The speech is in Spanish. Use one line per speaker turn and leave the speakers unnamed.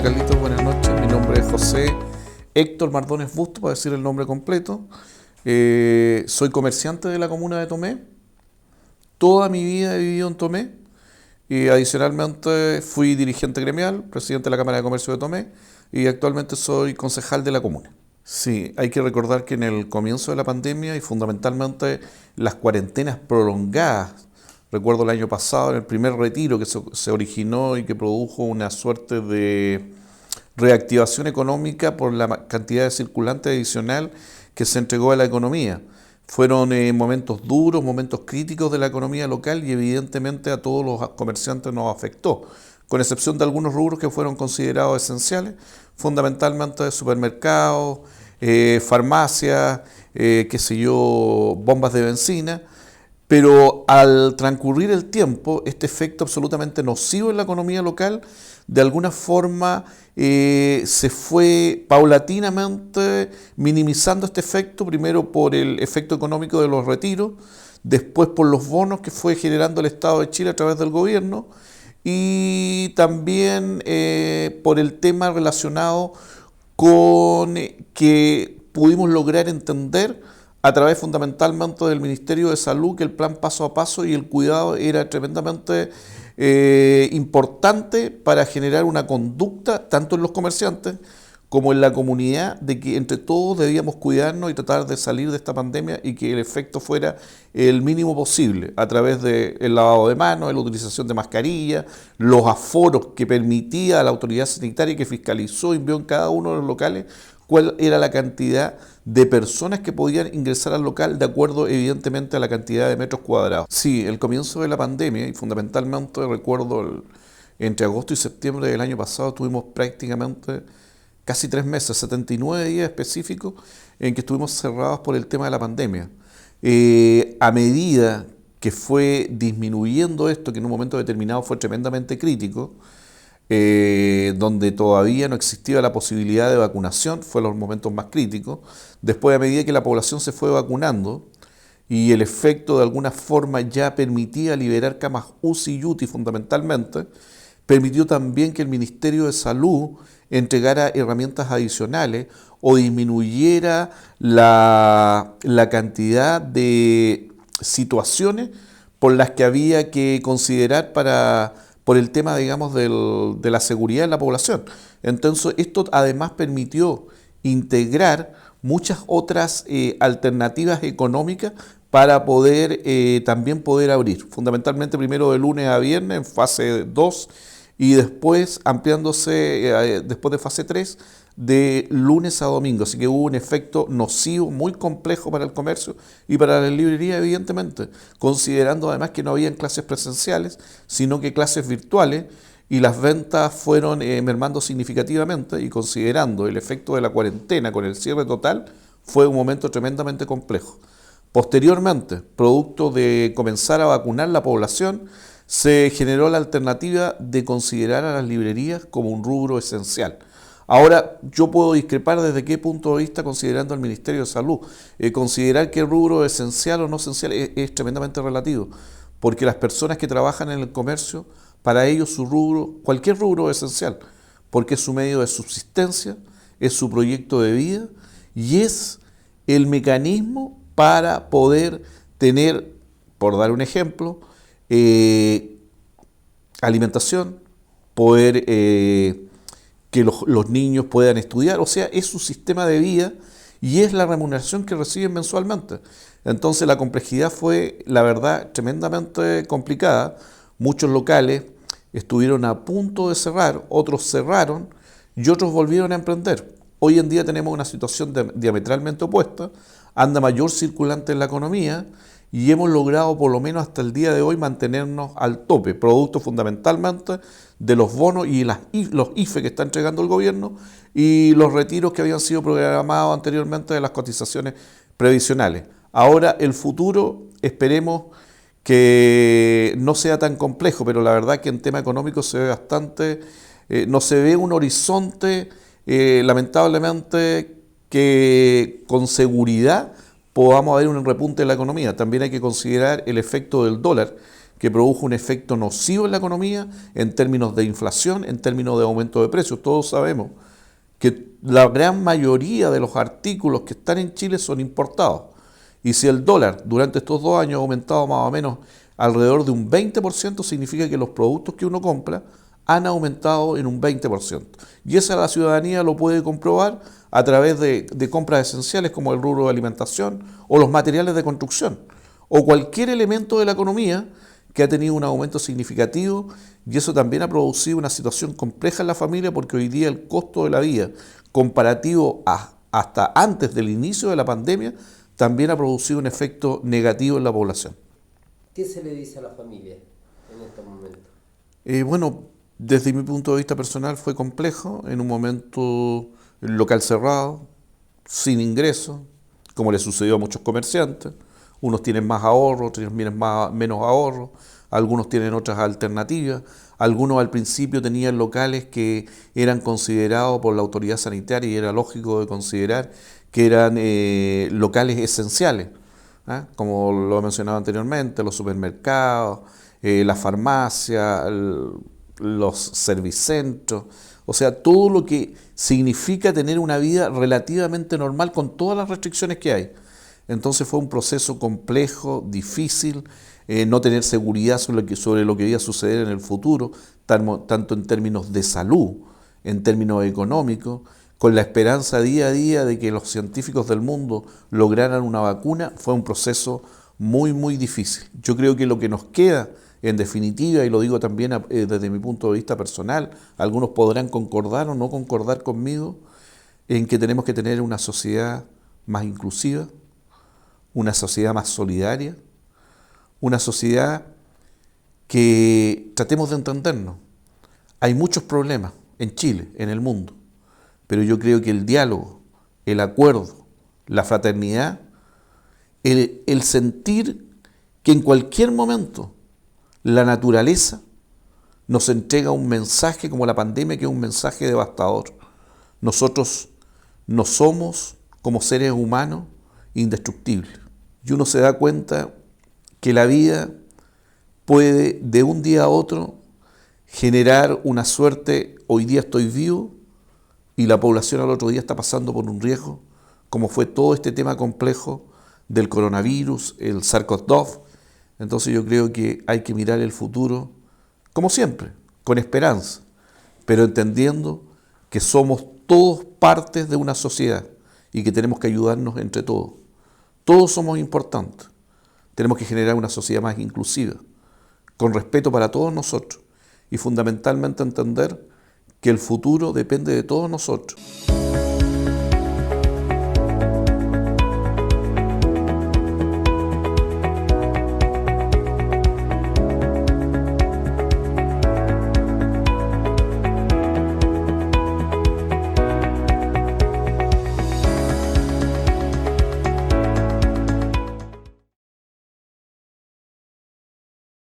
Hola Carlitos, buenas noches. Mi nombre es José Héctor Mardones Busto, para decir el nombre completo. Soy comerciante de la comuna de Tomé. Toda mi vida he vivido en Tomé y adicionalmente fui dirigente gremial, presidente de la Cámara de Comercio de Tomé y actualmente soy concejal de la comuna. Sí, hay que recordar que en el comienzo de la pandemia y fundamentalmente las cuarentenas prolongadas, recuerdo el año pasado, en el primer retiro que se originó y que produjo una suerte de reactivación económica por la cantidad de circulante adicional que se entregó a la economía. Fueron momentos duros, momentos críticos de la economía local y evidentemente a todos los comerciantes nos afectó, con excepción de algunos rubros que fueron considerados esenciales, fundamentalmente supermercados, farmacias, qué sé yo, bombas de benzina. Pero al transcurrir el tiempo, este efecto absolutamente nocivo en la economía local, de alguna forma se fue paulatinamente minimizando este efecto, primero por el efecto económico de los retiros, después por los bonos que fue generando el Estado de Chile a través del gobierno y también por el tema relacionado con que pudimos lograr entender a través fundamentalmente del Ministerio de Salud que el plan paso a paso y el cuidado era tremendamente importante para generar una conducta tanto en los comerciantes como en la comunidad de que entre todos debíamos cuidarnos y tratar de salir de esta pandemia y que el efecto fuera el mínimo posible a través del lavado de manos, la utilización de mascarillas, los aforos que permitía la autoridad sanitaria que fiscalizó y vio en cada uno de los locales cuál era la cantidad de personas que podían ingresar al local de acuerdo evidentemente a la cantidad de metros cuadrados. Sí, el comienzo de la pandemia y fundamentalmente recuerdo entre agosto y septiembre del año pasado tuvimos prácticamente casi 3 meses, 79 días específicos en que estuvimos cerrados por el tema de la pandemia. A medida que fue disminuyendo esto, que en un momento determinado fue tremendamente crítico, donde todavía no existía la posibilidad de vacunación, fue los momentos más críticos. Después, a medida que la población se fue vacunando y el efecto de alguna forma ya permitía liberar camas UCI y UTI fundamentalmente, permitió también que el Ministerio de Salud entregara herramientas adicionales o disminuyera la cantidad de situaciones por las que había que considerar por el tema, digamos, de la seguridad de la población. Entonces, esto además permitió integrar muchas otras alternativas económicas para poder también poder abrir, fundamentalmente primero de lunes a viernes en fase 2 y después ampliándose después de fase 3 de lunes a domingo. Así que hubo un efecto nocivo muy complejo para el comercio y para la librería, evidentemente, considerando además que no habían clases presenciales, sino que clases virtuales, y las ventas fueron mermando significativamente, y considerando el efecto de la cuarentena con el cierre total, fue un momento tremendamente complejo. Posteriormente, producto de comenzar a vacunar la población, se generó la alternativa de considerar a las librerías como un rubro esencial. Ahora, yo puedo discrepar desde qué punto de vista considerando al Ministerio de Salud. Considerar que el rubro es esencial o no esencial es tremendamente relativo, porque las personas que trabajan en el comercio, para ellos su rubro, cualquier rubro es esencial, porque es su medio de subsistencia, es su proyecto de vida y es el mecanismo para poder tener, por dar un ejemplo, alimentación, poder que los niños puedan estudiar, o sea, es su sistema de vida y es la remuneración que reciben mensualmente. Entonces la complejidad fue, la verdad, tremendamente complicada. Muchos locales estuvieron a punto de cerrar, otros cerraron y otros volvieron a emprender. Hoy en día tenemos una situación diametralmente opuesta, anda mayor circulante en la economía y hemos logrado por lo menos hasta el día de hoy mantenernos al tope, producto fundamentalmente de los bonos y los IFE que está entregando el gobierno y los retiros que habían sido programados anteriormente de las cotizaciones previsionales. Ahora el futuro esperemos que no sea tan complejo, pero la verdad que en tema económico se ve bastante, no se ve un horizonte lamentablemente que con seguridad podamos ver un repunte de la economía. También hay que considerar el efecto del dólar, que produjo un efecto nocivo en la economía en términos de inflación, en términos de aumento de precios. Todos sabemos que la gran mayoría de los artículos que están en Chile son importados. Y si el dólar durante estos 2 años ha aumentado más o menos alrededor de un 20%, significa que los productos que uno compra han aumentado en un 20%. Y esa la ciudadanía lo puede comprobar a través de compras esenciales como el rubro de alimentación o los materiales de construcción o cualquier elemento de la economía que ha tenido un aumento significativo, y eso también ha producido una situación compleja en la familia porque hoy día el costo de la vida comparativo hasta antes del inicio de la pandemia también ha producido un efecto negativo en la población.
¿Qué se le dice a la familia en estos momentos?
Bueno, desde mi punto de vista personal fue complejo, en un momento el local cerrado, sin ingresos, como le sucedió a muchos comerciantes. Unos tienen más ahorro, otros tienen menos ahorro, algunos tienen otras alternativas. Algunos al principio tenían locales que eran considerados por la autoridad sanitaria y era lógico de considerar que eran locales esenciales, ¿ah? Como lo he mencionado anteriormente, los supermercados, la farmacia, los servicentros, o sea, todo lo que significa tener una vida relativamente normal con todas las restricciones que hay. Entonces fue un proceso complejo, difícil, no tener seguridad sobre lo que iba a suceder en el futuro, tanto en términos de salud, en términos económicos, con la esperanza día a día de que los científicos del mundo lograran una vacuna. Fue un proceso muy, muy difícil. Yo creo que lo que nos queda, en definitiva, y lo digo también desde mi punto de vista personal, algunos podrán concordar o no concordar conmigo, en que tenemos que tener una sociedad más inclusiva, una sociedad más solidaria, una sociedad que tratemos de entendernos. Hay muchos problemas en Chile, en el mundo, pero yo creo que el diálogo, el acuerdo, la fraternidad, el sentir que en cualquier momento la naturaleza nos entrega un mensaje como la pandemia, que es un mensaje devastador. Nosotros no somos, como seres humanos, indestructibles. Y uno se da cuenta que la vida puede de un día a otro generar una suerte: hoy día estoy vivo y la población al otro día está pasando por un riesgo, como fue todo este tema complejo del coronavirus, el SARS-CoV-2. Entonces yo creo que hay que mirar el futuro, como siempre, con esperanza, pero entendiendo que somos todos partes de una sociedad y que tenemos que ayudarnos entre todos. Todos somos importantes. Tenemos que generar una sociedad más inclusiva, con respeto para todos nosotros y fundamentalmente entender que el futuro depende de todos nosotros.